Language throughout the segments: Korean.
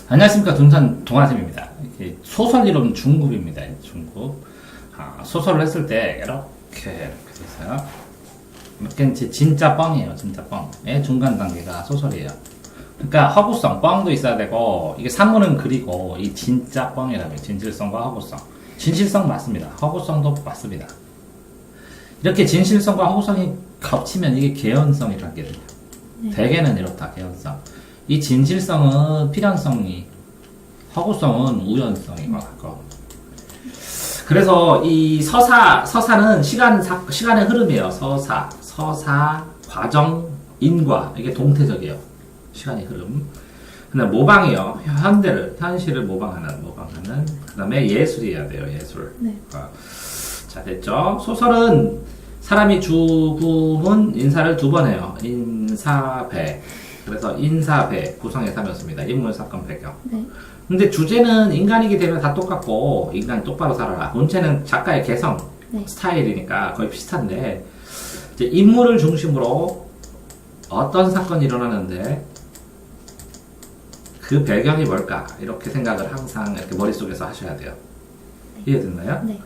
안녕하십니까. 둔산 동아쌤입니다. 소설 이름 중급입니다. 중급. 소설을 했을 때 이렇게 돼서요. 이렇게 진짜 뻥이에요. 진짜 뻥의 중간 단계가 소설이에요. 그러니까 허구성, 뻥도 있어야 되고, 이게 산문은 그리고 이 진짜 뻥이라고 해요. 진실성과 허구성. 진실성 맞습니다. 허구성도 맞습니다. 이렇게 진실성과 허구성이 겹치면 이게 개연성이라는 게 돼요. 대개는 이렇다. 개연성. 이 진실성은 필연성이, 허구성은 우연성인 것 같고. 그래서 이 서사는 시간의 흐름이에요. 서사, 과정, 인과. 이게 동태적이에요. 시간의 흐름. 근데 모방이요. 현실을 모방하는. 그 다음에 예술이어야 돼요. 예술. 네. 자, 됐죠? 소설은 사람이 죽음은 인사를 두 번 해요. 인사배. 그래서 인사배 구성의 3이었습니다. 인물, 사건, 배경. 네. 근데 주제는 인간이기 때문에 다 똑같고, 인간 똑바로 살아라. 본체는 작가의 개성, 네. 스타일이니까 거의 비슷한데, 이제 인물을 중심으로 어떤 사건이 일어나는데, 그 배경이 뭘까? 이렇게 생각을 항상 이렇게 머릿속에서 하셔야 돼요. 이해됐나요? 네.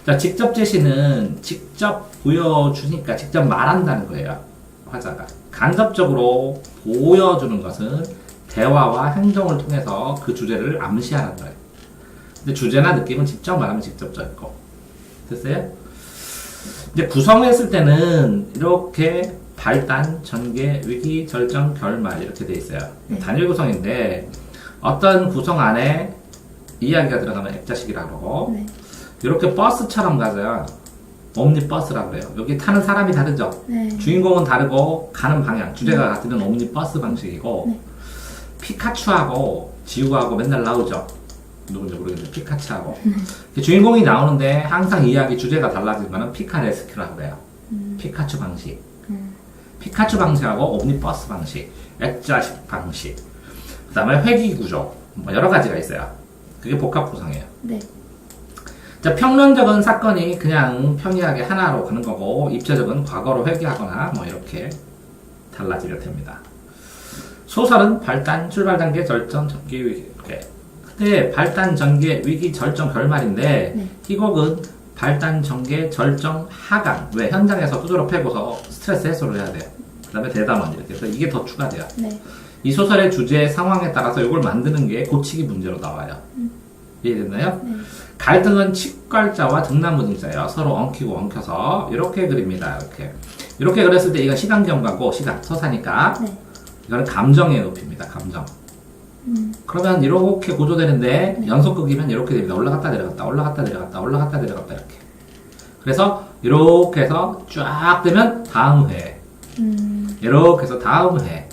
자, 직접 제시는 직접 보여주니까 직접 말한다는 거예요. 화자가. 간접적으로 보여주는 것은 대화와 행동을 통해서 그 주제를 암시하는 거예요. 근데 주제나 느낌은 직접 말하면 직접적이고. 됐어요? 이제 구성했을 때는 이렇게 발단, 전개, 위기, 절정, 결말 이렇게 돼 있어요. 네. 단일 구성인데 어떤 구성 안에 이야기가 들어가면 액자식이라고 하고 네. 이렇게 버스처럼 가져요. 옴니버스라고 그래요. 여기 타는 사람이 다르죠? 네. 주인공은 다르고 가는 방향, 주제가 같은 옴니버스 방식이고 네. 피카츄하고 지우하고 맨날 나오죠? 누군지 모르겠는데 피카츄하고 주인공이 나오는데 항상 이야기 주제가 달라지면 피카레스큐라고 그래요. 피카츄 방식. 피카츄 방식하고 옴니버스 방식, 액자식 방식, 그 다음에 회귀 구조, 뭐 여러 가지가 있어요. 그게 복합 구성이에요. 네. 자, 평론적은 사건이 그냥 평이하게 하나로 가는 거고, 입체적은 과거로 회귀하거나 뭐 이렇게 달라지게 됩니다. 소설은 발단, 출발 단계, 절정, 전개, 위기. 근데 발단, 전개, 위기, 절정, 결말인데 네. 이 곡은 발단, 전개, 절정, 하강. 왜? 현장에서 후두로 패고서 스트레스 해소를 해야 돼요. 그 다음에 대담원 이렇게 해서 이게 더 추가돼요. 네. 이 소설의 주제, 상황에 따라서 이걸 만드는 게 고치기 문제로 나와요. 이해됐나요? 네. 갈등은 칙괄자와 등나무등자예요. 서로 엉키고 엉켜서 이렇게 그립니다. 이렇게 그렸을 때 이건 시간경과고 서사니까 네. 이거는 감정의 높이입니다. 감정. 그러면 이렇게 구조되는데 연속극이면 이렇게 됩니다. 올라갔다 내려갔다 올라갔다 내려갔다 올라갔다 내려갔다 이렇게. 그래서 이렇게 해서 쫙 되면 다음 회. 이렇게 해서 다음 회.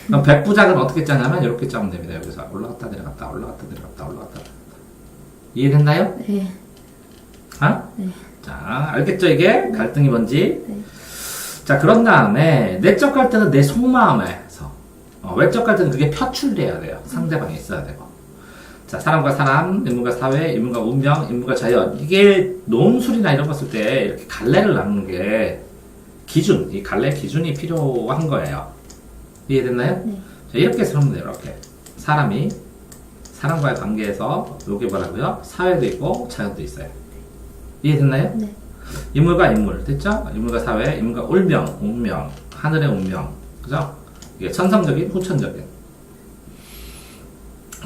그럼 백부작은 어떻게 짜냐면 이렇게 짜면 됩니다. 여기서 올라갔다 내려갔다 올라갔다 내려갔다 올라갔다 내려갔다. 이해됐나요? 네. 네. 자, 알겠죠 이게? 갈등이 뭔지? 네. 자, 그런 다음에 내적 갈등은 내 속마음에서, 외적 갈등은 그게 표출돼야 돼요. 상대방이 있어야 되고. 자, 사람과 사람, 인물과 사회, 인물과 운명, 인물과 자연. 이게 논술이나 이런 거 쓸 때 이렇게 갈래를 나누는 게 기준, 이 갈래 기준이 필요한 거예요. 이해됐나요? 네. 자, 이렇게 쓰면 돼요. 이렇게. 사람과의 관계에서 요게 뭐라고요? 사회도 있고 자연도 있어요. 이해됐나요? 네. 인물과 인물, 됐죠? 인물과 사회, 인물과 운명, 하늘의 운명, 그죠? 이게 천성적인, 후천적인.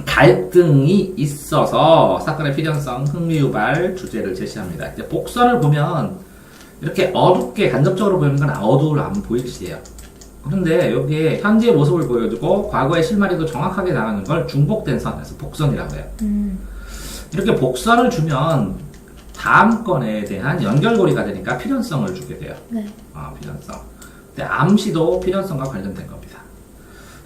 갈등이 있어서 사건의 필연성, 흥미유발, 주제를 제시합니다. 이제 복선을 보면 이렇게 어둡게 간접적으로 보이는 건 어두울 안 보일지예요. 그런데 여기에 현재의 모습을 보여주고 과거의 실마리도 정확하게 나가는 걸 중복된 선에서 복선이라고 해요. 이렇게 복선을 주면 다음 건에 대한 연결고리가 되니까 필연성을 주게 돼요. 네. 필연성. 근데 암시도 필연성과 관련된 겁니다.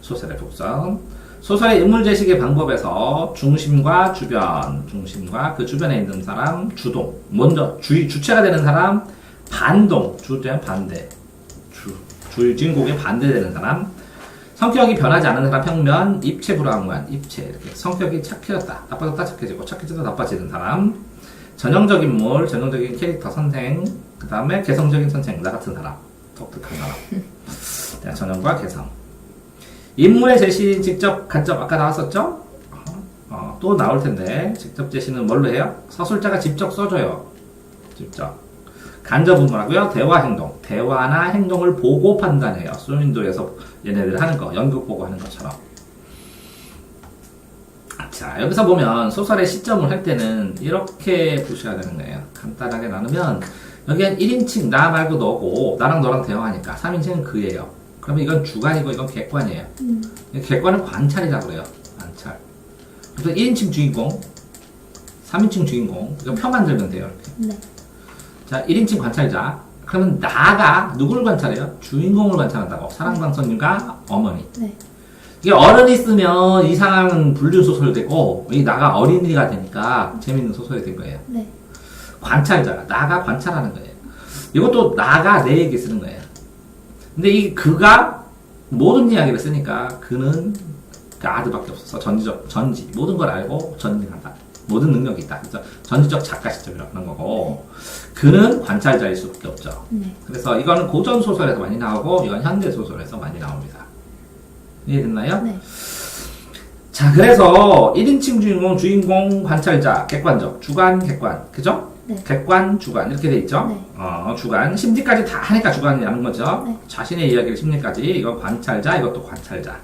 소설의 복선. 소설의 인물 제시의 방법에서 중심과 주변, 중심과 그 주변에 있는 사람, 주동. 먼저 주체가 되는 사람, 반동, 주된 반대. 주인공에 반대되는 사람, 성격이 변하지 않는 사람 평면, 입체 불합무한 입체 이렇게 성격이 착해졌다, 나빠졌다 착해지고 착해졌다 나빠지는 사람, 전형적인 인물, 전형적인 캐릭터 선생, 그 다음에 개성적인 선생, 나 같은 사람, 독특한 사람. 전형과 개성. 인물의 제시 직접 간접 아까 나왔었죠? 또 나올 텐데 직접 제시는 뭘로 해요? 서술자가 직접 써줘요. 직접. 간접은 뭐라고요? 대화 행동. 대화나 행동을 보고 판단해요. 쇼윈도에서 얘네들 하는 거, 연극 보고 하는 것처럼. 자, 여기서 보면 소설의 시점을 할 때는 이렇게 보셔야 되는 거예요. 간단하게 나누면 여기엔 1인칭 나 말고 너고 나랑 너랑 대화하니까 3인칭은 그예요. 그러면 이건 주관이고 이건 객관이에요. 객관은 관찰이라고 그래요. 관찰. 그래서 1인칭 주인공, 3인칭 주인공 이거 표 만들면 돼요. 이렇게. 네. 자, 1인칭 관찰자. 그러면 나가 누구를 관찰해요? 주인공을 관찰한다고. 사랑방송님과 어머니. 네. 이게 어른이 있으면 이 상황은 불륜 소설이 되고 이 나가 어린이가 되니까 재밌는 소설이 된 거예요. 네. 관찰자가 나가 관찰하는 거예요. 이것도 나가 내 얘기 쓰는 거예요. 근데 이 그가 모든 이야기를 쓰니까 그는 그 아드밖에 없어서 전지 모든 걸 알고 전진한다. 모든 능력이 있다. 그래서 전지적 작가 시점이라고 하는 거고 그는 관찰자일 수밖에 없죠. 네. 그래서 이거는 고전 소설에서 많이 나오고 이건 현대 소설에서 많이 나옵니다. 이해됐나요? 네. 자, 그래서 1인칭 주인공, 관찰자, 객관적, 주관, 객관, 그죠? 네. 객관, 주관 이렇게 돼 있죠? 네. 주관, 심리까지 다 하니까 주관이라는 거죠? 네. 자신의 이야기를 심리까지, 이건 관찰자, 이것도 관찰자.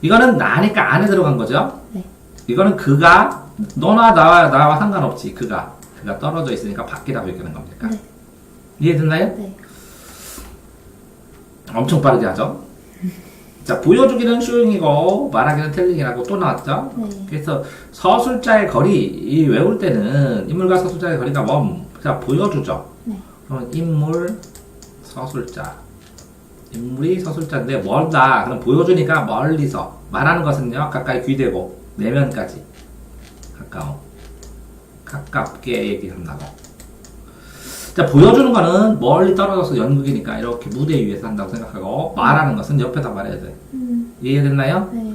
이거는 나니까 안에 들어간 거죠? 네. 이거는 그가, 너나 나와 상관없지, 그가 떨어져 있으니까 밖이라고 얘기하는 겁니까? 네. 이해됐나요? 네. 엄청 빠르게 하죠? 자, 보여주기는 쇼잉이고 말하기는 텔링이라고 또 나왔죠? 네. 그래서 서술자의 거리, 이 외울 때는 인물과 서술자의 거리가 자, 보여주죠? 네. 그러면 인물, 서술자. 인물이 서술자인데 멀다. 그럼 보여주니까 멀리서. 말하는 것은요, 가까이 귀대고, 내면까지. 가깝게 얘기한다고. 자, 보여주는 거는 멀리 떨어져서 연극이니까 이렇게 무대 위에서 한다고 생각하고, 말하는 것은 옆에다 말해야 돼. 이해됐나요? 네.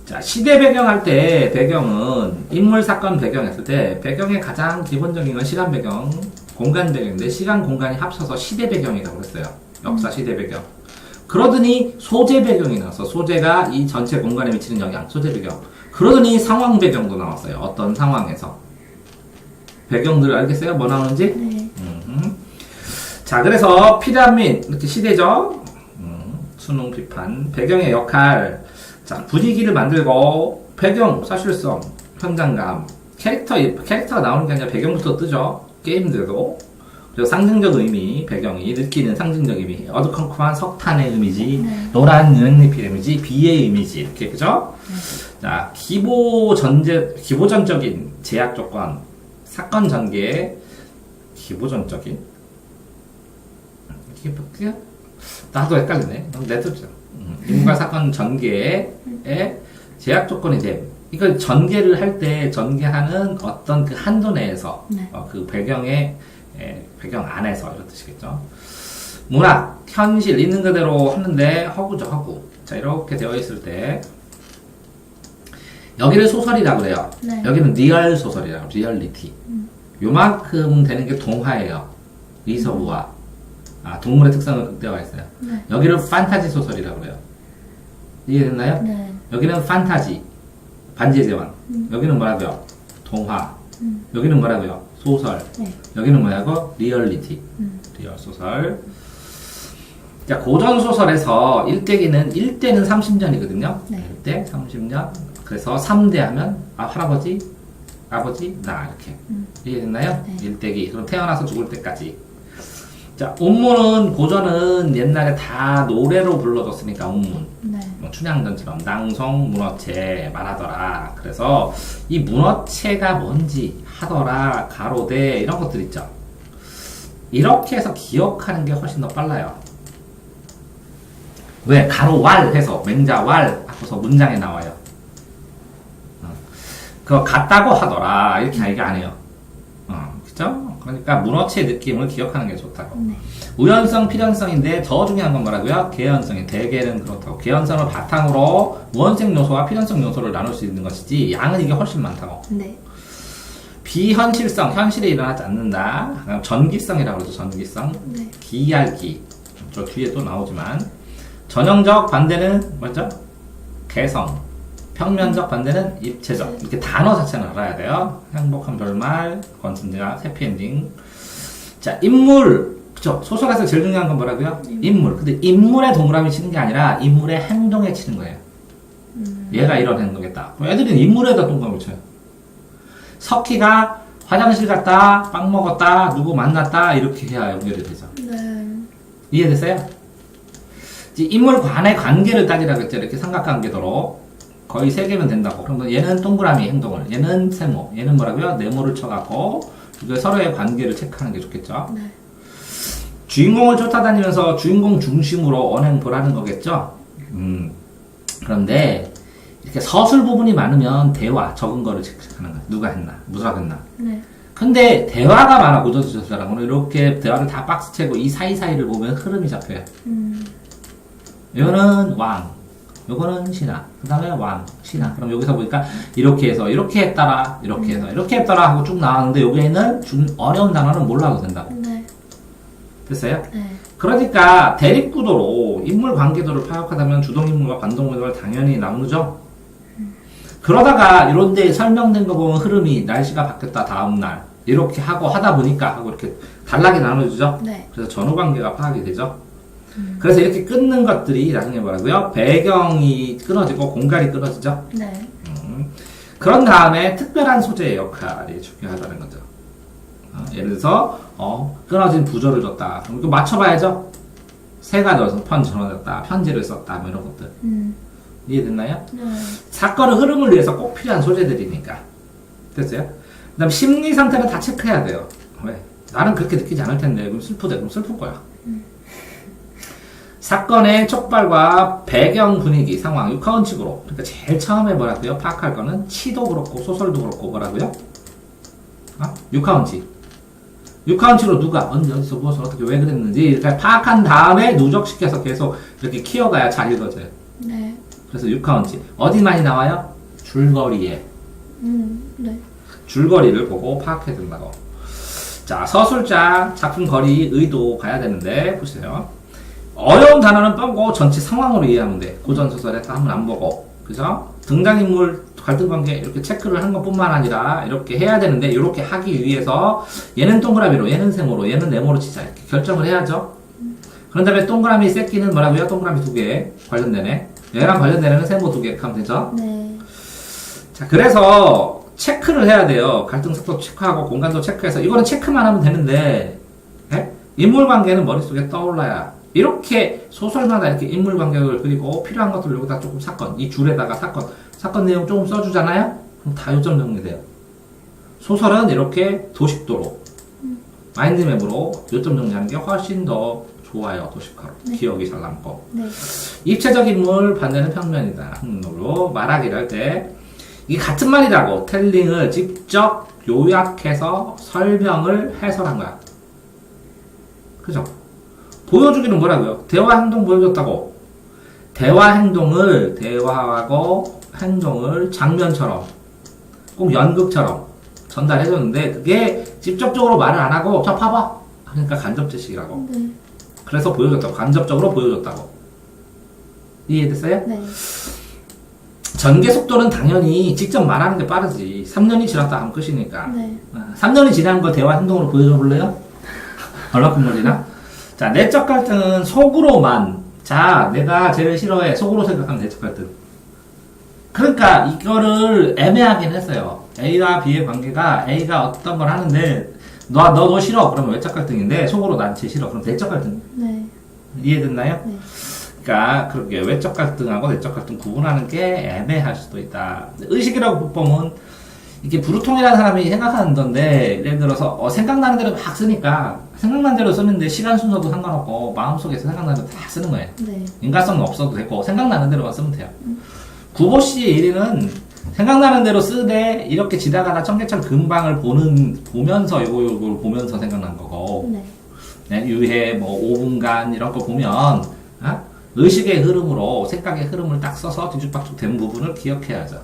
자, 시대 배경 할 때 배경은 인물 사건 배경 했을 때 배경의 가장 기본적인 건 시간 배경, 공간 배경인데 시간 공간이 합쳐서 시대 배경이라고 했어요. 역사 시대 배경. 그러더니 소재 배경이 나와서 소재가 이 전체 공간에 미치는 영향, 소재 배경. 그러더니 상황 배경도 나왔어요. 어떤 상황에서. 배경들 알겠어요? 뭐 나오는지? 네. 자, 그래서 피라밋 이렇게 시대죠. 수능 비판 배경의 역할. 자, 분위기를 만들고 배경 사실성, 현장감, 캐릭터가 나오는 게 아니라 배경부터 뜨죠. 게임들도. 그리고 상징적 의미, 배경이 느끼는 상징적 의미, 어두컴컴한 석탄의 이미지, 네. 노란 은행잎의 이미지, 비의 이미지 이렇게 그죠? 자, 기보전적인 제약 조건, 사건 전개, 기보전적인 이게 뭐야? 나도 헷갈리네. 내도죠. 인물과 사건 전개의 제약 조건이 됨. 이걸 전개를 할 때 전개하는 어떤 그 한도 내에서 네. 그 배경 안에서 이런 뜻이겠죠. 문학, 현실 있는 그대로 하는데 허구죠, 허구. 자, 이렇게 되어 있을 때 여기를 소설이라고 그래요. 네. 여기는 리얼 소설이라고, 리얼리티. 요만큼 되는 게 동화예요. 리서브와 동물의 특성을 극대화했어요. 네. 여기를 판타지 소설이라고 그래요. 이해됐나요? 네. 여기는 판타지, 반지의 제왕. 여기는 뭐라고요? 동화. 여기는 뭐라고요? 소설. 네. 여기는 뭐라고? 리얼리티. 리얼 소설. 자, 고전 소설에서 일대기는 1대는 30년이거든요. 네. 1대 30년. 그래서 3대 하면 할아버지, 아버지, 나 이렇게. 이해됐나요? 네. 일대기. 그럼 태어나서 죽을 때까지. 자, 운문은 고전은 옛날에 다 노래로 불러줬으니까 운문. 네. 뭐 춘향전처럼 낭송, 문어체 말하더라. 그래서 이 문어체가 뭔지 하더라, 가로대 이런 것들 있죠. 이렇게 해서 기억하는 게 훨씬 더 빨라요. 왜? 가로왈 해서 맹자왈 하고서 문장에 나와요. 그거 같다고 하더라 이렇게 얘기 안 해요. 그죠? 그러니까 문어체의 느낌을 기억하는 게 좋다고. 네. 우연성, 필연성인데 더 중요한 건 뭐라고요? 개연성이. 대개는 그렇다고. 개연성을 바탕으로 우원성 요소와 필연성 요소를 나눌 수 있는 것이지 양은 이게 훨씬 많다고. 네. 비현실성, 현실에 일어나지 않는다. 전기성이라고 그러죠. 전기성. 네. 기알기. 저 뒤에 또 나오지만 전형적 반대는 뭐죠? 개성. 평면적 반대는 입체적. 이렇게 단어 자체는 알아야 돼요. 행복한 결말, 권선대가 해피엔딩. 자, 인물. 그쵸? 소설에서 제일 중요한 건 뭐라고요? 인물. 근데 인물에 동그라미 치는 게 아니라 인물의 행동에 치는 거예요. 얘가 이런 행동했다. 그럼 애들이 인물에다 동그라미 쳐요. 석희가 화장실 갔다, 빵 먹었다, 누구 만났다, 이렇게 해야 연결이 되죠. 네. 이해됐어요? 이제 인물 간의 관계를 따지라고 했죠. 이렇게 삼각관계도로. 거의 3개면 된다고. 그럼 얘는 동그라미 행동을, 얘는 세모, 얘는 뭐라고요? 네모를 쳐갖고, 이거 서로의 관계를 체크하는 게 좋겠죠. 네. 주인공을 쫓아다니면서 주인공 중심으로 언행 보라는 거겠죠. 그런데, 이렇게 서술 부분이 많으면 대화, 적은 거를 체크하는 거야. 누가 했나, 무엇을 했나. 네. 근데 근데 대화가 많아, 고전수술사랑은. 이렇게 대화를 다 박스채고 이 사이사이를 보면 흐름이 잡혀요. 이거는 왕, 요거는 신하, 그 다음에 왕, 신하. 그럼 여기서 보니까 이렇게 해서 이렇게 했더라, 이렇게 해서 이렇게 했더라 하고 쭉 나왔는데 여기에는 좀 어려운 단어는 몰라도 된다고. 네. 됐어요? 네. 그러니까 대립구도로 인물 관계도를 파악하다면 주동인물과 반동인물을 당연히 나누죠. 그러다가 이런 데 설명된 거 보면 흐름이 날씨가 바뀌었다 다음날 이렇게 하고 하다 보니까 하고 이렇게 단락이 나눠주죠. 네. 그래서 전후관계가 파악이 되죠. 그래서 이렇게 끊는 것들이 나중에 뭐라고요? 배경이 끊어지고 공간이 끊어지죠. 네. 그런 다음에 특별한 소재의 역할이 중요하다는 거죠. 예를 들어서 끊어진 부조를 줬다. 그럼 이거 맞춰봐야죠. 새가 넣어서 편 전원했다, 편지를 썼다, 뭐 이런 것들. 이해됐나요? 네. 사건의 흐름을 위해서 꼭 필요한 소재들이니까. 됐어요? 그 다음 심리 상태는 다 체크해야 돼요. 왜? 나는 그렇게 느끼지 않을 텐데, 그럼 슬프대. 그럼 슬플 거야. 사건의 촉발과 배경 분위기, 상황, 육하원칙으로. 그러니까 제일 처음에 뭐라고요? 파악할 거는 치도 그렇고, 소설도 그렇고, 뭐라고요? 육하원칙. 육하원칙으로 누가, 언제, 어디서, 무엇을, 어떻게, 왜 그랬는지, 이렇게 파악한 다음에 누적시켜서 계속 이렇게 키워가야 잘 읽어져요. 네. 그래서 육하원칙. 어디 많이 나와요? 줄거리에. 네. 줄거리를 보고 파악해야 된다고. 자, 서술자, 작품 거리, 의도 가야 되는데, 보세요. 어려운 단어는 빼고 전체 상황으로 이해하면 돼. 고전소설에서 한번 안 보고. 그죠? 등장인물, 갈등관계 이렇게 체크를 하는 것 뿐만 아니라 이렇게 해야 되는데, 이렇게 하기 위해서 얘는 동그라미로, 얘는 세모로, 얘는 네모로 치자. 이렇게 결정을 해야죠. 그런 다음에 동그라미 새끼는 뭐라고요? 동그라미 2개 관련되네. 얘랑 관련되는 건 세모 2개 하면 되죠? 네. 자, 그래서 체크를 해야 돼요. 갈등 속도 체크하고 공간도 체크해서. 이거는 체크만 하면 되는데, 인물 관계는 머릿속에 떠올라야. 이렇게 소설마다 이렇게 인물 관계를 그리고 필요한 것들을 여기다 조금 사건, 이 줄에다가 사건 내용 조금 써주잖아요? 그럼 다 요점 정리돼요. 소설은 이렇게 도식도로, 마인드맵으로 요점 정리하는 게 훨씬 더 좋아요, 도식화로. 네. 기억이 잘 남고. 네. 입체적 인물, 반대는 평면이다. 로 말하기를 할 때, 이게 같은 말이라고 텔링을 직접 요약해서 설명을 해설한 거야. 그죠? 보여주기는 뭐라고요? 대화 행동 보여줬다고. 대화하고 행동을 장면처럼, 꼭 연극처럼 전달해줬는데, 그게 직접적으로 말을 안 하고, 자, 봐봐. 그러니까 간접제식이라고. 네. 그래서 보여줬다고. 간접적으로 보여줬다고. 이해됐어요? 네. 전개 속도는 당연히 직접 말하는 게 빠르지. 3년이 지났다 하면 끝이니까. 네. 3년이 지난 거 대화 행동으로 보여줘 볼래요? 얼마큼 걸리나? 자, 내적 갈등은 속으로만. 자, 내가 제일 싫어해. 속으로 생각하면 내적 갈등. 그러니까 이거를 애매하긴 했어요. A와 B의 관계가 A가 어떤 걸 하는데 너 싫어. 그러면 외적 갈등인데 속으로 난 쟤 싫어. 그럼 내적 갈등. 네. 이해됐나요? 네. 그러니까 그렇게 외적 갈등하고 내적 갈등 구분하는 게 애매할 수도 있다. 의식이라고 보면 이게 부르통이라는 사람이 생각하는 건데, 예를 들어서 생각나는 대로 막 쓰니까 생각나는 대로 쓰는데 시간 순서도 상관없고 마음속에서 생각나는 대로 다 쓰는 거예요. 네. 인간성은 없어도 되고 생각나는 대로만 쓰면 돼요. 구보 씨의 1위는 생각나는 대로 쓰되 이렇게 지나가다 청계천 근방을 보면서 요걸 보면서 생각난 거고, 네. 네, 유해 뭐 5분간 이런 거 보면 의식의 흐름으로 생각의 흐름을 딱 써서 뒤죽박죽 된 부분을 기억해야죠.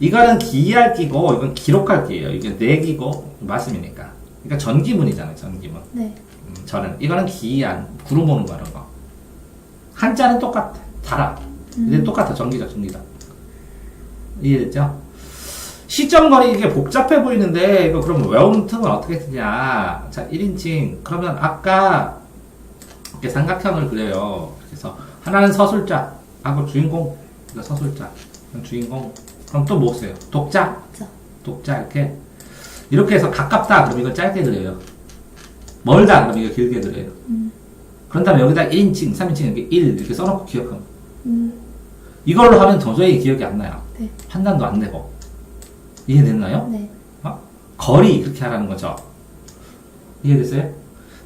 이거는 기할 기고 이건 기록할 기예요. 이게 내기고 말씀이니까. 그러니까 전기문이잖아요. 전기문. 네. 저는 이거는 기한 구름 오는 거 이런 거. 한자는 똑같아. 달아. 근데 똑같아. 전기적. 이해됐죠? 시점거리 이게 복잡해 보이는데 이거 그럼 외우는 틈은 어떻게 쓰냐? 자, 1인칭 그러면 아까 이렇게 삼각형을 그려요. 그래서 하나는 서술자하고 주인공, 이거 서술자, 주인공. 그럼 또 뭐 써요? 독자, 독자 이렇게 해서 가깝다. 그럼 이거 짧게 그려요. 멀다. 그럼 이거 길게 그려요. 그런 다음에 여기다 1인칭, 3인칭 이렇게 1 이렇게 써놓고 기억하면. 이걸로 하면 도저히 기억이 안 나요. 네. 판단도 안 되고. 이해됐나요? 네. 거리 그렇게 하라는 거죠. 이해됐어요?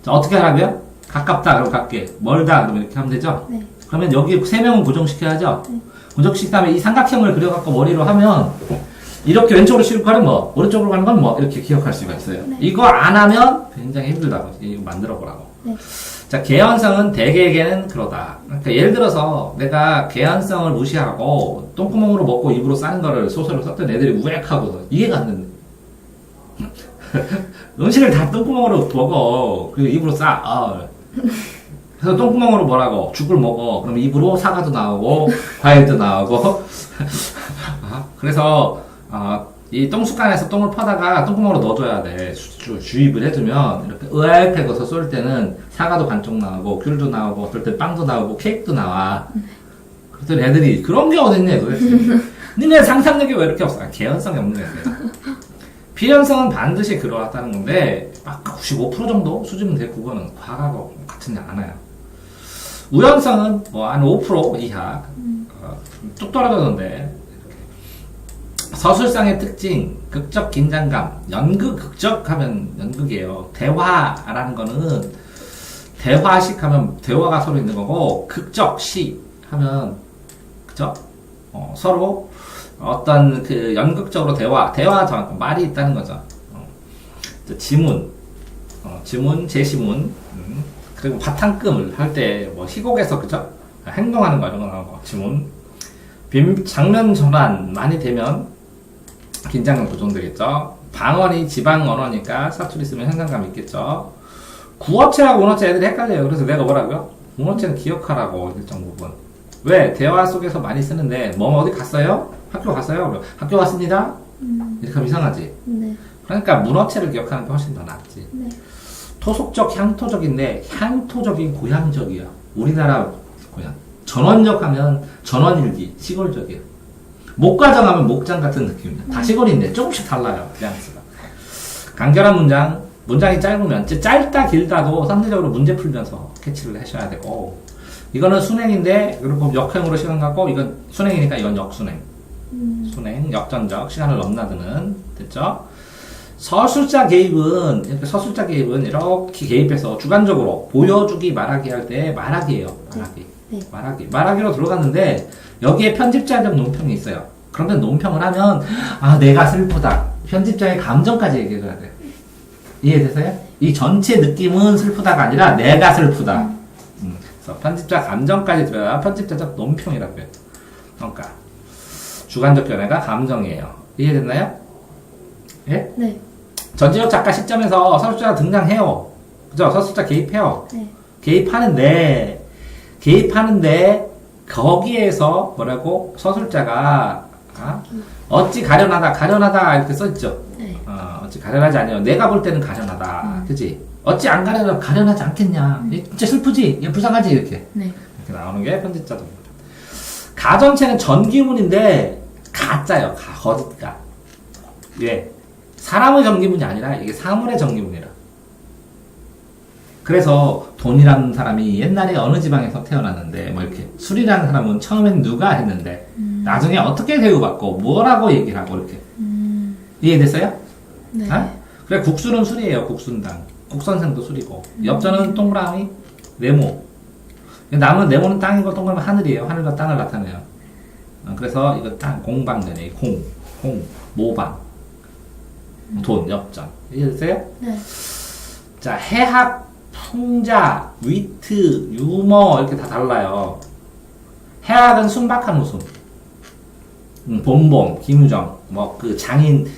자, 어떻게 하라고요? 가깝다 그럼 가깝게, 멀다 그러면 이렇게 하면 되죠? 네. 그러면 여기 세 명은 고정시켜야죠? 네. 고정시킨 다음에 이 삼각형을 그려갖고 머리로 하면 이렇게 왼쪽으로 cir고 가는 뭐, 오른쪽으로 가는 건 뭐, 이렇게 기억할 수가 있어요. 네. 이거 안 하면 굉장히 힘들다고. 이거 만들어 보라고. 네. 자, 개연성은 대개에게는 그러다. 그러니까 예를 들어서 내가 개연성을 무시하고 똥구멍으로 먹고 입으로 싸는 거를 소설로 썼던 애들이 우액하고 이해가 안 된대. 음식을 다 똥구멍으로 먹어. 그리고 입으로 싸. 그래서 똥구멍으로 뭐라고? 죽을 먹어. 그럼 입으로 사과도 나오고, 과일도 나오고. 그래서, 이 똥숟간에서 똥을 퍼다가 똥구멍으로 넣어줘야 돼. 주입을 해주면, 이렇게 으알패고서 쏠 때는 사과도 반쪽 나오고, 귤도 나오고, 어떨 때 빵도 나오고, 케이크도 나와. 그랬더니 애들이, 그런 게 어딨냐, 도대체. 니네 상상력이 왜 이렇게 없어? 개연성이 없는 애들이야. 비연성은 반드시 그러하다는 건데, 아까 95% 정도 수준은 돼. 그거는 과하고 같은 게 않아요. 우연성은 뭐 한 5% 이하, 뚝 떨어졌는데, 서술상의 특징, 극적 긴장감, 연극, 극적 하면 연극이에요. 대화라는 거는, 대화식 하면 대화가 서로 있는 거고, 극적, 시 하면, 그죠? 서로 어떤 그 연극적으로 대화 정확히 말이 있다는 거죠. 지문, 제시문, 그리고 바탕금을 할 때 뭐 희곡에서 그죠? 행동하는 거 이런 거 나오고 지문, 장면 전환 많이 되면 긴장감 고정되겠죠. 방언이 지방 언어니까 사투리 쓰면 현상감 있겠죠. 구어체하고 문어체 애들이 헷갈려요. 그래서 내가 뭐라고요? 문어체는 기억하라고 일정 부분. 왜? 대화 속에서 많이 쓰는데 뭐 어디 갔어요? 학교 갔어요? 학교 갔습니다. 이렇게 하면 이상하지. 네. 그러니까 문어체를 기억하는 게 훨씬 더 낫지. 네. 토속적, 향토적인데 향토적인 고향적이야. 우리나라 고향. 전원적 하면 전원일기, 시골적이야. 목과정 하면 목장 같은 느낌이야. 다 시골인데 조금씩 달라요. 뉘앙스가. 간결한 문장이 짧으면 짧다 길다도 상대적으로 문제 풀면서 캐치를 하셔야 되고, 이거는 순행인데 그리고 역행으로 시간 갖고, 이건 순행이니까 이건 역순행. 순행, 역전적, 시간을 넘나드는. 됐죠? 서술자 개입은 이렇게 개입해서 주관적으로 보여주기 말하기 할 때 말하기예요. 말하기. 네. 말하기로 들어갔는데 여기에 편집자적 논평이 있어요. 그런데 논평을 하면 내가 슬프다. 편집자의 감정까지 얘기해줘야 돼. 이해되세요? 이 전체 느낌은 슬프다가 아니라 내가 슬프다. 그래서 편집자 감정까지 들어야 편집자적 논평이라고 해요. 그러니까 주관적 견해가 감정이에요. 이해됐나요? 예? 네. 전지적 작가 시점에서 서술자가 등장해요. 그죠? 서술자 개입해요. 네. 개입하는데 거기에서 뭐라고? 서술자가 어찌 가련하다 이렇게 써있죠. 네. 어찌 가련하지 않냐. 내가 볼 때는 가련하다. 그치? 어찌 안 가련하지 않겠냐. 진짜 슬프지? 얘 불쌍하지? 이렇게 나오는 게 편집자입니다. 가 전체는 전기문인데 가짜요. 거짓가. 예. 사람의 전기문이 아니라 이게 사물의 전기문이라. 그래서 돈이라는 사람이 옛날에 어느 지방에서 태어났는데 뭐 이렇게 술이라는 사람은 처음엔 누가 했는데 나중에 어떻게 대우받고 뭐라고 얘기를 하고 이렇게. 이해됐어요? 네. 그래 국수는 술이에요. 국순당. 국선생도 술이고. 엽전은 동그라미 네모. 네모는 땅이고 동그라미 하늘이에요. 하늘과 땅을 나타내요. 그래서 이거 땅 공방되네. 모방. 돈, 엽전. 이해됐어요? 네. 자, 해학, 풍자, 위트, 유머 이렇게 다 달라요. 해학은 순박한 웃음. 봄봄, 김우정, 뭐 그 장인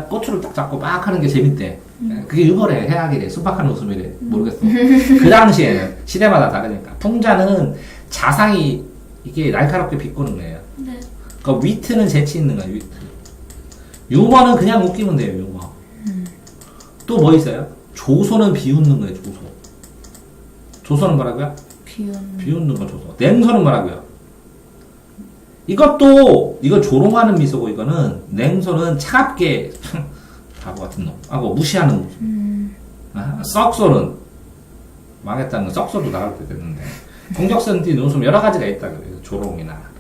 꼬투를 딱 잡고 막 하는 게 재밌대. 그게 유머래, 해학이래, 순박한 웃음이래. 모르겠어. 그 당시에는 시대마다 다르니까. 풍자는 자상이 이게 날카롭게 비꼬는 거예요. 네. 그 위트는 재치 있는 거야, 위트. 유머는 그냥 웃기면 돼요, 유머. 또 뭐 있어요? 조소는 비웃는 거예요, 조소. 조소는 뭐라고요? 비웃는 거 조소. 냉소는 뭐라고요? 이거 조롱하는 미소고, 이거는, 냉소는 차갑게, 바보 같은 놈. 하고 무시하는 모습. 썩소는, 망했다는 거, 썩소도 나갈 때 됐는데. 공격성 띠는 웃음 여러 가지가 있다, 그래요. 조롱이나.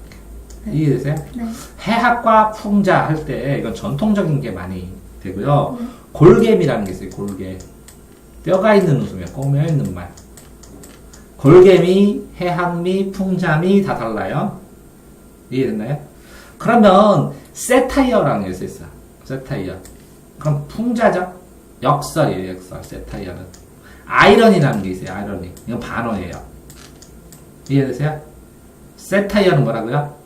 네. 이해되세요? 네. 해학과 풍자 할 때, 이건 전통적인 게 많이 되고요. 골개미라는 게 있어요, 골개. 뼈가 있는 웃음이에요, 꼬며 있는 말. 골개미, 해학미, 풍자미 다 달라요. 이해됐나요? 그러면 세타이어라는 게 있어요. 세타이어. 그럼 풍자죠? 역설이에요, 역설. 세타이어는. 아이러니라는 게 있어요, 아이러니. 이건 반어예요. 이해되세요? 세타이어는 뭐라고요?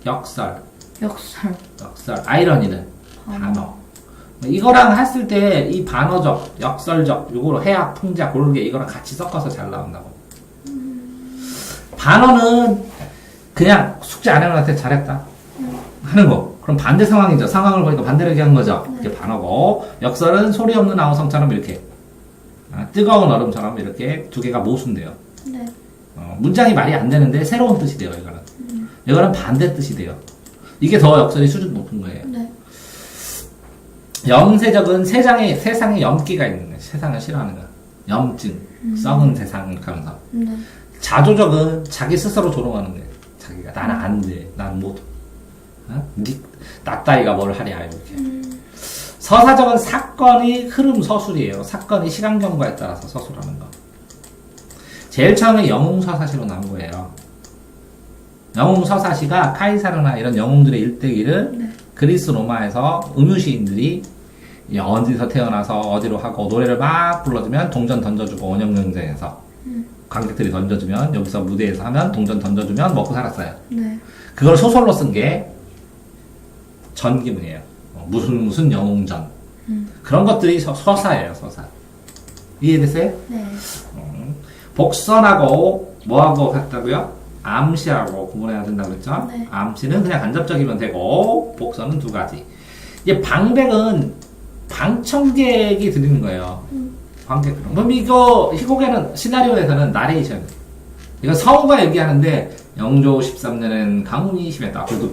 역설. 역설. 아이러니는 반어. 이거랑 했을 때 이 반어적, 역설적, 요거로 해학, 풍자, 골개 이거랑 같이 섞어서 잘 나온다고. 반어는 그냥 숙제 안 해놓은 한테 잘했다 하는 거. 그럼 반대 상황이죠. 상황을 보니까 반대로 얘기한 거죠. 이게 반어고, 역설은 소리 없는 아우성처럼 이렇게 뜨거운 얼음처럼 이렇게 두 개가 모순돼요. 네. 문장이 말이 안 되는데 새로운 뜻이 돼요. 이거는 반대 뜻이 돼요. 이게 더 역설이 수준 높은 거예요. 네. 염세적은 세상에 염기가 있는 거예요. 세상을 싫어하는 거야. 염증, 썩은 세상 이렇게 하면서. 네. 자조적은 자기 스스로 조롱하는 거예요. 자기가 나는 안 돼, 난 못, 나 따위가 뭘 하랴 이렇게. 서사적은 사건이 흐름 서술이에요. 사건이 시간 경과에 따라서 서술하는 거. 제일 처음에 영웅서사시로 나온 거예요. 영웅서사시가 카이사르나 이런 영웅들의 일대기를 네. 그리스 로마에서 음유시인들이 어디서 태어나서 어디로 하고 노래를 막 불러주면 동전 던져주고 원형경쟁에서 관객들이 던져주면 여기서 무대에서 하면 동전 던져주면 먹고 살았어요. 네. 그걸 소설로 쓴 게 전기문이에요. 무슨 영웅전. 그런 것들이 서사예요, 서사. 이해되세요? 네. 복선하고 뭐하고 같다고요? 암시하고 구분해야 된다고 했죠? 네. 암시는 그냥 간접적이면 되고 복선은 두 가지. 이제 방백은 방청객이 드리는 거예요. 관객. 그럼 이거 희곡에는 시나리오에서는 나레이션. 이거 성우가 얘기하는데 영조 13년엔 강운이 심했다. 그래도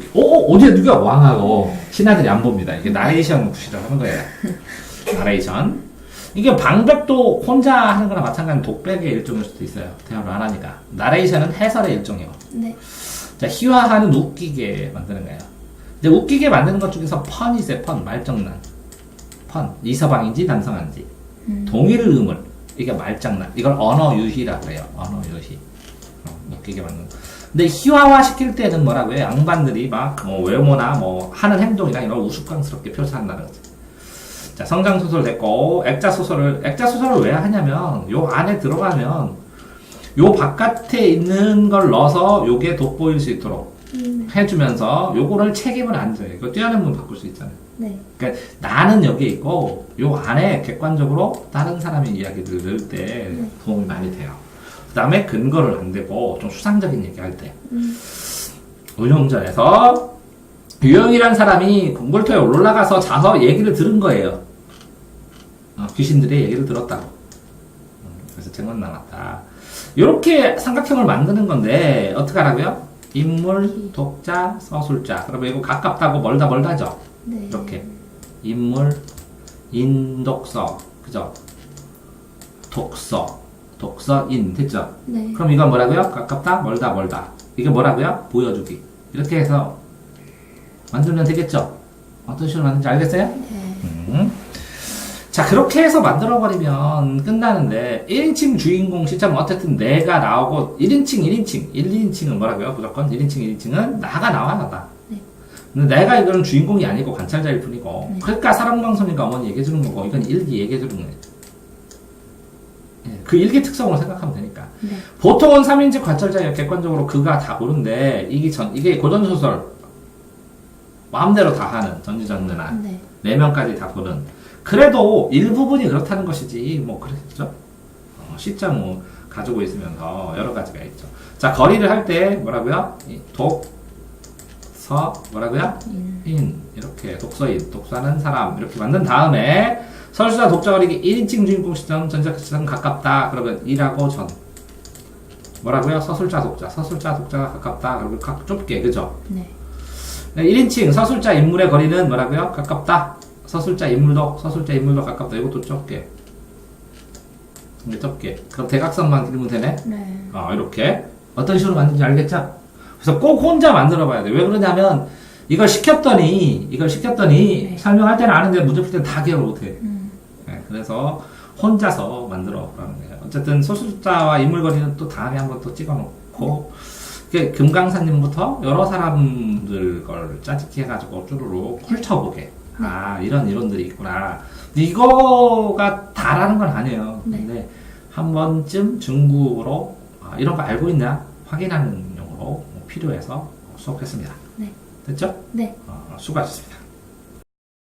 어디에 누가 왕하고 신하들이 안 봅니다. 이게 나레이션 구실을 하는 거예요. 나레이션. 이게 방백도 혼자 하는 거나 마찬가지로 독백의 일종일 수도 있어요. 대화를 안 하니까. 나레이션은 해설의 일종이에요. 네. 자, 희화하는 웃기게 만드는 거예요. 이제 웃기게 만드는 것 중에서 펀이 있어요. 펀, 말장난. 펀, 이서방인지 남성한지. 동일 음을. 이게 말장난. 이걸 언어유희라고 해요. 언어유희. 웃기게 만드는 거. 근데 희화화 시킬 때는 뭐라고 해요? 양반들이 막 외모나 하는 행동이나 이런 걸 우스꽝스럽게 표시한다는 거죠. 자, 성장소설 됐고, 액자소설을 왜 하냐면, 요 안에 들어가면, 요 바깥에 있는 걸 넣어서 요게 돋보일 수 있도록 해주면서, 요거를 책임을 안 져요. 이거 뛰어넘으면 바꿀 수 있잖아요. 네. 그러니까 나는 여기에 있고, 요 안에 객관적으로 다른 사람의 이야기들을 넣을 때 도움이 많이 돼요. 그 다음에 근거를 안 대고, 좀 수상적인 얘기 할 때. 운용전에서, 유영이란 사람이 궁궐토에 올라가서 자서 얘기를 들은 거예요. 귀신들의 얘기를 들었다고. 그래서 증언 남았다. 이렇게 삼각형을 만드는 건데 어떻게 하라고요? 인물, 독자, 서술자. 그러면 이거 가깝다고 멀다죠? 네. 이렇게 인물, 인독서, 그죠? 독서, 인 됐죠? 네. 그럼 이건 뭐라고요? 가깝다, 멀다. 이게 뭐라고요? 보여주기. 이렇게 해서 만들면 되겠죠? 어떤 식으로 만드는지 알겠어요? 네. 자, 그렇게 해서 만들어버리면 끝나는데, 1인칭 주인공 시점 어쨌든 내가 나오고, 1인칭, 2인칭은 뭐라고요? 무조건 1인칭은 나가 나와야 다. 네. 근데 내가 이거는 주인공이 아니고 관찰자일 뿐이고, 네. 그러니까 사랑방송이니까 어머니 얘기해주는 거고, 이건 일기 얘기해주는 거예요. 예, 그 일기 특성으로 생각하면 되니까. 네. 보통은 3인칭 관찰자예요. 객관적으로 그가 다 보는데, 이게 고전소설, 마음대로 다 하는, 전지전능한, 네. 4명까지 다 보는, 그래도 일부분이 그렇다는 것이지, 그랬죠? 시점 가지고 있으면서 여러 가지가 있죠. 자, 거리를 할 때 뭐라고요? 뭐라고요? 인. 인 이렇게 독서인 독서하는 사람 이렇게 만든 다음에 서술자 독자 거리기 1인칭 주인공 시점 전작 시점 가깝다 그러면 1하고 전 뭐라고요? 서술자 독자가 가깝다 그러면 각 좁게 그죠? 네. 1인칭 서술자 인물의 거리는 뭐라고요? 가깝다 서술자 인물도 가깝다 이것도 좁게 이게 좁게 그럼 대각선만 그리면 되네? 네. 이렇게 어떤 식으로 만드는지 알겠죠? 그래서 꼭 혼자 만들어 봐야 돼. 왜 그러냐면 이걸 시켰더니 네. 설명할 때는 아는데 문제 풀 때는 다 기억을 못해. 음. 네, 그래서 혼자서 만들어 보라는 거예요. 어쨌든 소수자와 인물 거리는 또 다음에 한번 또 찍어놓고 이게 금강사님부터 여러 사람들 걸 짜집기 해가지고 쭈루루 훑어보게. 이런 이론들이 있구나. 근데 이거가 다라는 건 아니에요. 네. 근데 한 번쯤 중국어로 이런 거 알고 있나 확인하는 용으로 필요해서 수업했습니다. 네. 됐죠? 네. 수고하셨습니다.